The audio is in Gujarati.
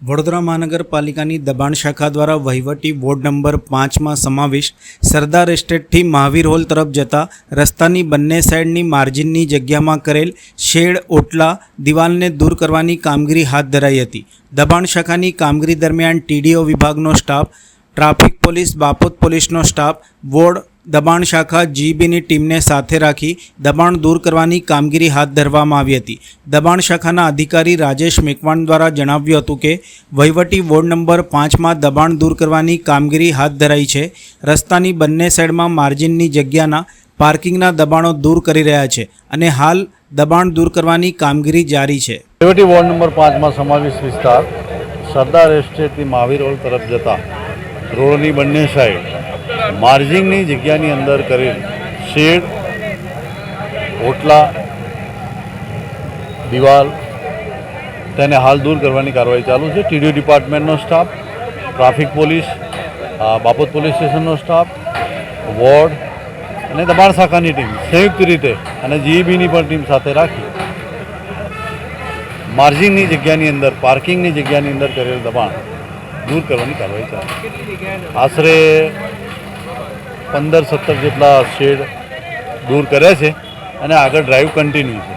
વડોદરા મહાનગરપાલિકાની દબાણ શાખા દ્વારા વહીવટી વોર્ડ નંબર 5માં સમાવેશ સરદાર એસ્ટેટથી મહાવીર હોલ તરફ જતા રસ્તાની બંને સાઈડની માર્જિનની જગ્યામાં કરેલ શેડ ઓટલા દિવાલને દૂર કરવાની કામગીરી હાથ ધરાઈ હતી। દબાણ શાખાની કામગીરી દરમિયાન ટીડીઓ વિભાગનો સ્ટાફ, ટ્રાફિક પોલીસ, બાપોદ પોલીસનો સ્ટાફ, વોર્ડ દબાણ શાખા જીબીની ટીમને સાથે રાખી દબાણ દૂર કરવાની કામગીરી હાથ ધરવામાં આવી હતી। દબાણ શાખાના અધિકારી રાજેશ મેકવાણ દ્વારા જણાવ્યું હતું કે વહીવટી વોર્ડ નંબર 5માં દબાણ દૂર કરવાની કામગીરી હાથ ધરાઈ છે। રસ્તાની બંને સાઈડમાં માર્જિનની જગ્યાના પાર્કિંગના દબાણો દૂર કરી રહ્યા છે અને હાલ દબાણ દૂર કરવાની કામગીરી જારી છે। વહીવટી વોર્ડ નંબર 5માં સમાવેશ વિસ્તાર સરદાર એસ્ટેટથી મહાવીર હોલ તરફ જતા રોડની બંને સાઈડ માર્જિનની જગ્યાની અંદર કરેલ શેડ, ઓટલા, દિવાલ તેને હાલ દૂર કરવાની કાર્યવાહી ચાલુ છે। ટીડીઓ ડિપાર્ટમેન્ટનો staff, traffic police, Bapod police સ્ટેશનનો સ્ટાફ, વોર્ડ અને દબાણ શાખાની ટીમ સંયુક્ત રીતે અને જીઈબીની પણ ટીમ સાથે રાખી માર્જિનની જગ્યાની અંદર, પાર્કિંગની જગ્યાની અંદર કરેલ દબાણ દૂર કરવાની કાર્યવાહી ચાલુ। આશરે 15-17 જેટલા શેડ દૂર કર્યા છે અને આગળ ડ્રાઈવ કન્ટિન્યુ છે।